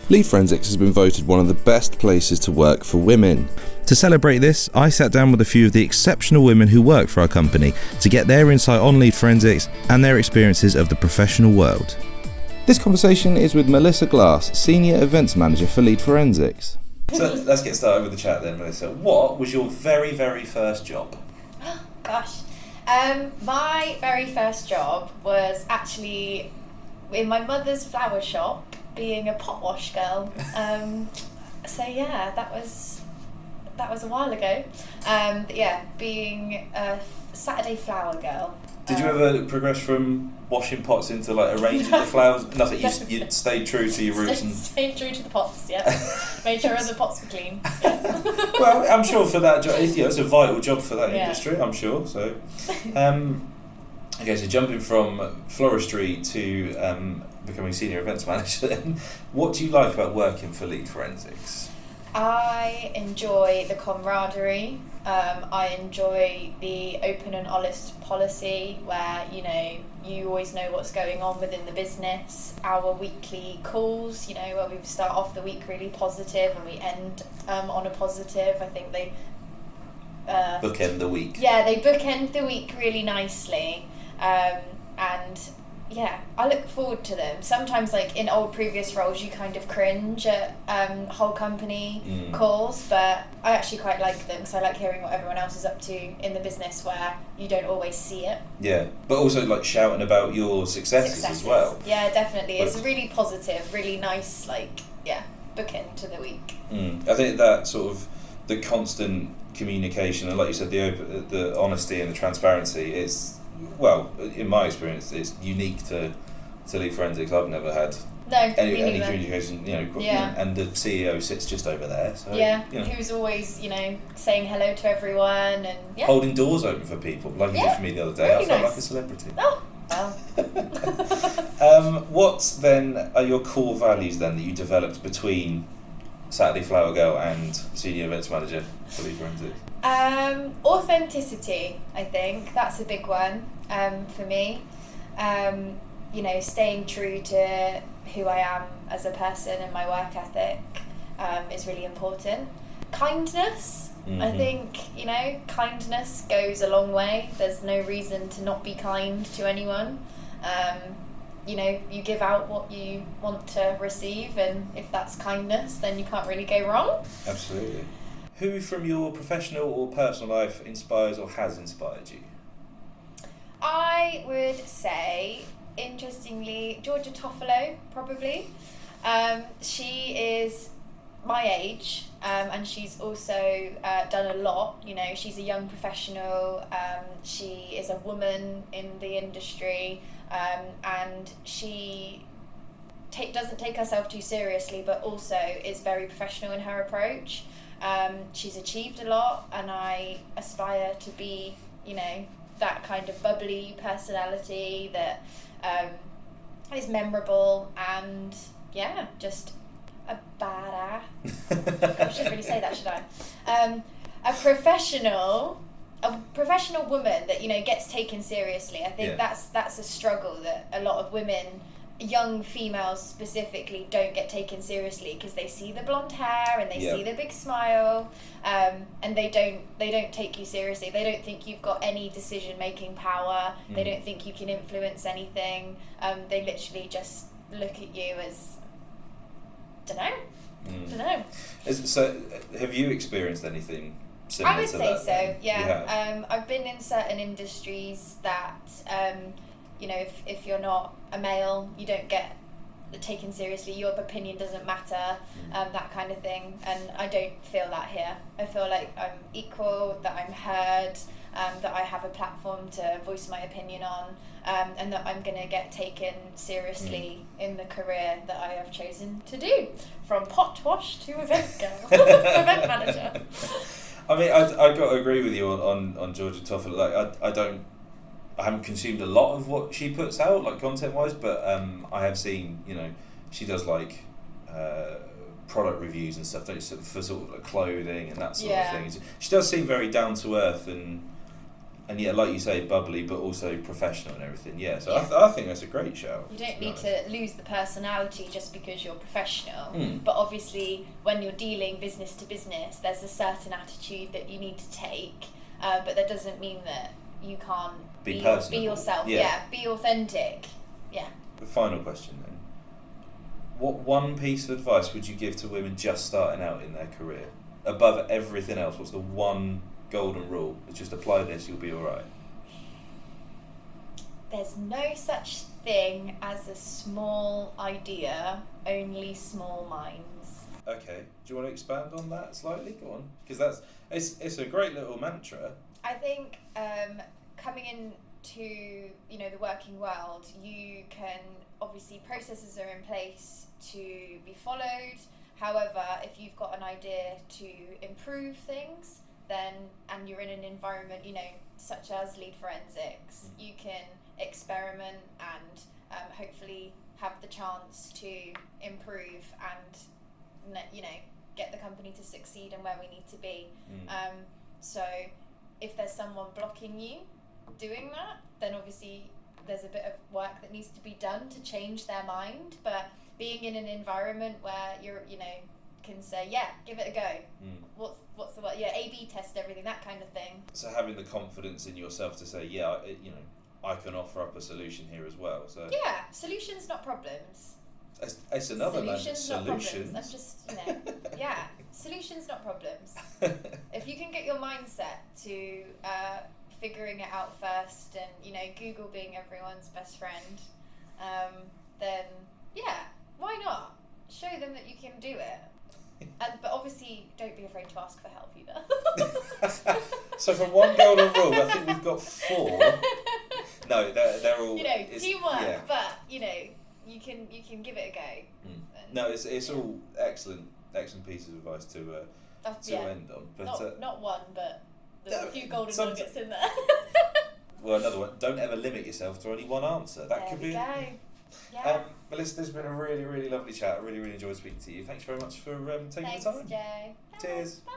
Lead Forensics has been voted one of the best places to work for women. To celebrate this, I sat down with a few of the exceptional women who work for our company to get their insight on Lead Forensics and their experiences of the professional world. This conversation is with Melissa Glass, Senior Events Manager for Lead Forensics. So let's get started with the chat then, Melissa. What was your very, very first job? Gosh. My very first job was actually in my mother's flower shop, being a pot wash girl. So yeah, that was a while ago. Being a Saturday flower girl. Did you ever progress from washing pots into like arranging the flowers? Nothing. You stayed true to your roots. Stayed true to the pots. Yeah. Made sure the pots were clean. Yeah. Well, I'm sure for that job, it's a vital job for that industry. I'm sure. So, okay. So jumping from floristry to becoming senior events manager, then what do you like about working for Lead Forensics? I enjoy the camaraderie. I enjoy the open and honest policy where, you always know what's going on within the business. Our weekly calls, where we start off the week really positive and we end on a positive. I think they bookend the week. Yeah, they bookend the week really nicely. And yeah, I look forward to them. Sometimes, like in old previous roles, you kind of cringe at whole company calls, but I actually quite like them because I like hearing what everyone else is up to in the business where you don't always see it. Yeah, but also like shouting about your successes as well. Yeah, definitely. It's really positive, really nice, bookend to the week. I think that sort of the constant communication and, like you said, the honesty and the transparency is. Well, in my experience, it's unique to Lead Forensics. I've never had any communication, and the CEO sits just over there. So, who's always, saying hello to everyone and holding doors open for people, like you did for me the other day. Really I felt nice. like a celebrity. Oh, wow. What then are your core values then that you developed between Saturday Flower Girl and Senior Events Manager for Lead Forensics? Authenticity, I think that's a big one for me. Staying true to who I am as a person and my work ethic is really important. Kindness, I think, kindness goes a long way. There's no reason to not be kind to anyone. You give out what you want to receive, and if that's kindness, then you can't really go wrong. Absolutely. Who from your professional or personal life inspires or has inspired you? I would say, interestingly, Georgia Toffolo, probably. She is my age, and she's also done a lot. She's a young professional. She is a woman in the industry, and she doesn't take herself too seriously, but also is very professional in her approach. She's achieved a lot, and I aspire to be, that kind of bubbly personality that is memorable and, just a badass. I shouldn't really say that, should I? A professional woman that, gets taken seriously. I think that's a struggle that a lot of women, young females specifically, don't get taken seriously because they see the blonde hair and they see the big smile, and they don't take you seriously. They don't think you've got any decision making power. They don't think you can influence anything. They literally just look at you as dunno. So have you experienced anything similar I would to say that, so, then? yeah. I've been in certain industries that if you're not a male, you don't get taken seriously, your opinion doesn't matter, that kind of thing, and I don't feel that here. I feel like I'm equal, that I'm heard, that I have a platform to voice my opinion on, and that I'm going to get taken seriously in the career that I have chosen to do, from pot wash to event girl, event manager. I mean, I got to agree with you on Georgia Toffolo. Like, I haven't consumed a lot of what she puts out, like content-wise, but I have seen, she does like product reviews and stuff, for sort of like clothing and that sort of thing. She does seem very down to earth and And yeah, like you say, bubbly, but also professional and everything. Yeah, so Yeah. I think that's a great shout. You don't to be need honest. to lose the personality just because you're professional. Mm. But obviously, when you're dealing business to business, there's a certain attitude that you need to take. But that doesn't mean that you can't Be be personable. yourself. Yeah. Be authentic. Yeah. The final question then. What one piece of advice would you give to women just starting out in their career? Above everything else, what's the one golden rule? It's just apply this, you'll be alright. There's no such thing as a small idea, only small minds. Okay. Do you want to expand on that slightly? Go on. Because it's a great little mantra. I think coming into the working world, you can obviously processes are in place to be followed. However, if you've got an idea to improve things, then and you're in an environment such as lead forensics, you can experiment and hopefully have the chance to improve and get the company to succeed and where we need to be. So if there's someone blocking you doing that, then obviously there's a bit of work that needs to be done to change their mind. But being in an environment where you're can say, yeah, give it a go. What's the word? Yeah, A/B test everything, that kind of thing. So having the confidence in yourself to say, yeah, I can offer up a solution here as well. So Yeah, solutions, not problems. it's another Solutions, not solutions. problems. I'm just, yeah, solutions, not problems. If you can get your mindset to figuring it out first, and Google being everyone's best friend, then yeah, why not? Show them that you can do it. But obviously, don't be afraid to ask for help either. So from one golden rule, I think we've got 4. No, they're all teamwork. Yeah. But you can give it a go. No, it's all excellent pieces of advice to end on. But Not one, but there's a few golden some- nuggets in there. well, another one. Don't ever limit yourself to only one answer. That There could we be. go. Yeah. Melissa, this has been a really, really lovely chat. I really, really enjoyed speaking to you. Thanks very much for taking Thanks, the time. Jay. Cheers. Bye.